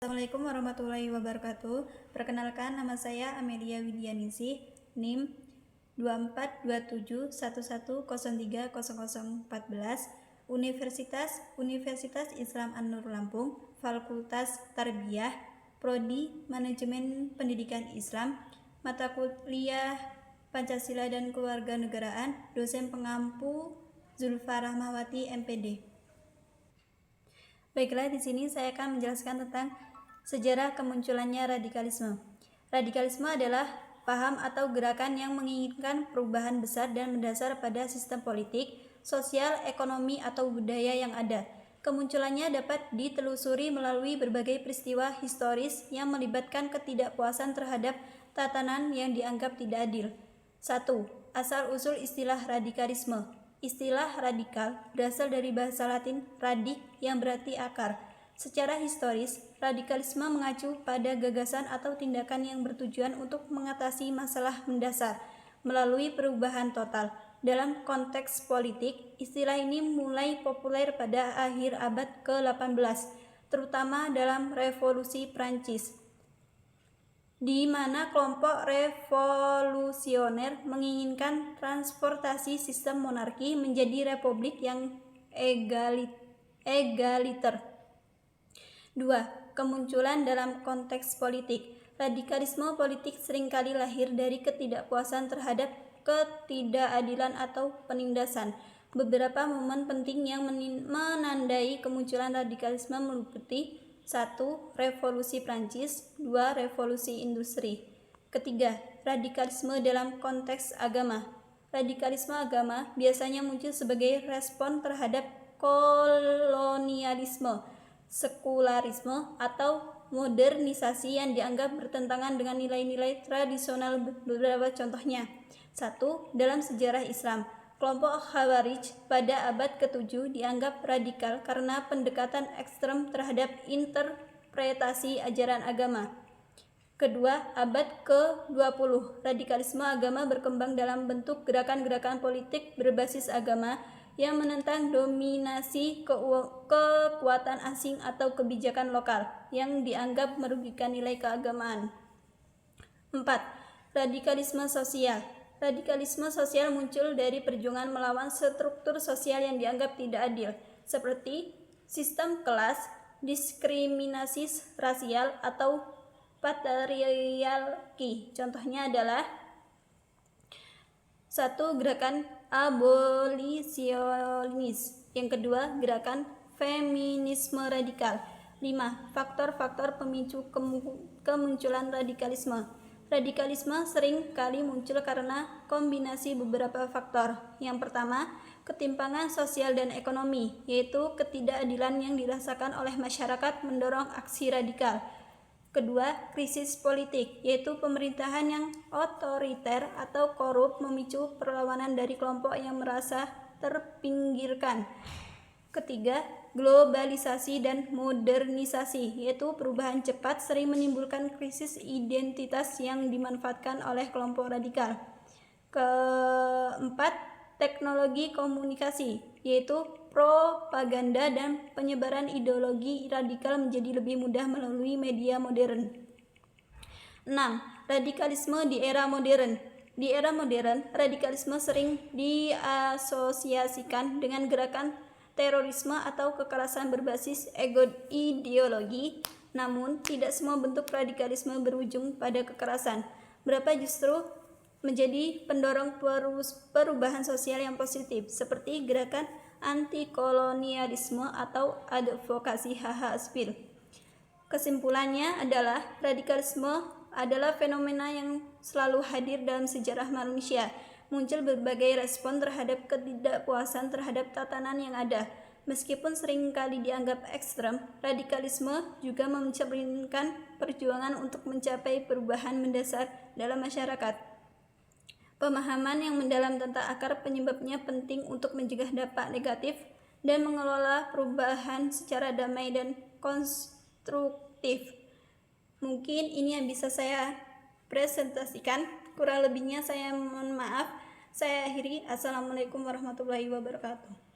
Assalamualaikum warahmatullahi wabarakatuh. Perkenalkan, nama saya Amelia Widianingsih, NIM 242711030014, Universitas Islam An-Nur Lampung, Fakultas Tarbiyah, Prodi Manajemen Pendidikan Islam, mata kuliah Pancasila dan Kewarganegaraan, dosen pengampu Zulfa Rahmawati MPD. Baiklah, di sini saya akan menjelaskan tentang sejarah kemunculannya radikalisme. Radikalisme adalah paham atau gerakan yang menginginkan perubahan besar dan mendasar pada sistem politik, sosial, ekonomi, atau budaya yang ada. Kemunculannya dapat ditelusuri melalui berbagai peristiwa historis yang melibatkan ketidakpuasan terhadap tatanan yang dianggap tidak adil. 1. Asal-usul istilah radikalisme. Istilah radikal berasal dari bahasa Latin radik yang berarti akar. Secara historis, radikalisme mengacu pada gagasan atau tindakan yang bertujuan untuk mengatasi masalah mendasar melalui perubahan total. Dalam konteks politik, istilah ini mulai populer pada akhir abad ke-18, terutama dalam Revolusi Prancis, di mana kelompok revolusioner menginginkan transportasi sistem monarki menjadi republik yang egaliter. 2. Kemunculan dalam konteks politik. Radikalisme politik seringkali lahir dari ketidakpuasan terhadap ketidakadilan atau penindasan. Beberapa momen penting yang menandai kemunculan radikalisme meliputi 1. Revolusi Prancis. 2. Revolusi Industri. Ketiga, radikalisme dalam konteks agama. Radikalisme agama biasanya muncul sebagai respon terhadap kolonialisme, sekularisme, atau modernisasi yang dianggap bertentangan dengan nilai-nilai tradisional. Beberapa contohnya. 1. Dalam sejarah Islam, kelompok Khawarij pada abad ke-7 dianggap radikal karena pendekatan ekstrem terhadap interpretasi ajaran agama. Kedua, abad ke-20, radikalisme agama berkembang dalam bentuk gerakan-gerakan politik berbasis agama yang menentang dominasi kekuatan asing atau kebijakan lokal yang dianggap merugikan nilai keagamaan. 4. Radikalisme sosial. Radikalisme sosial muncul dari perjuangan melawan struktur sosial yang dianggap tidak adil, seperti sistem kelas, diskriminasi rasial, atau patriarki. Contohnya adalah 1. Gerakan abolisionis. Yang kedua, gerakan feminisme radikal. 5. Faktor-faktor pemicu kemunculan radikalisme. Radikalisme sering kali muncul karena kombinasi beberapa faktor. Yang pertama, ketimpangan sosial dan ekonomi, yaitu ketidakadilan yang dirasakan oleh masyarakat mendorong aksi radikal. Kedua, krisis politik, yaitu pemerintahan yang otoriter atau korup memicu perlawanan dari kelompok yang merasa terpinggirkan. Ketiga, globalisasi dan modernisasi, yaitu perubahan cepat sering menimbulkan krisis identitas yang dimanfaatkan oleh kelompok radikal. Keempat, teknologi komunikasi, yaitu propaganda dan penyebaran ideologi radikal menjadi lebih mudah melalui media modern. 6. Radikalisme di era modern. Di era modern, radikalisme sering diasosiasikan dengan gerakan terorisme atau kekerasan berbasis ideologi, namun tidak semua bentuk radikalisme berujung pada kekerasan. Beberapa justru menjadi pendorong perubahan sosial yang positif, seperti gerakan anti-kolonialisme atau advokasi hak-hak sipil. Kesimpulannya adalah radikalisme adalah fenomena yang selalu hadir dalam sejarah manusia. Muncul berbagai respon terhadap ketidakpuasan terhadap tatanan yang ada. Meskipun seringkali dianggap ekstrem, radikalisme juga mencerminkan perjuangan untuk mencapai perubahan mendasar dalam masyarakat. Pemahaman yang mendalam tentang akar penyebabnya penting untuk mencegah dampak negatif dan mengelola perubahan secara damai dan konstruktif. Mungkin ini yang bisa saya presentasikan. Kurang lebihnya saya mohon maaf. Saya akhiri. Assalamualaikum warahmatullahi wabarakatuh.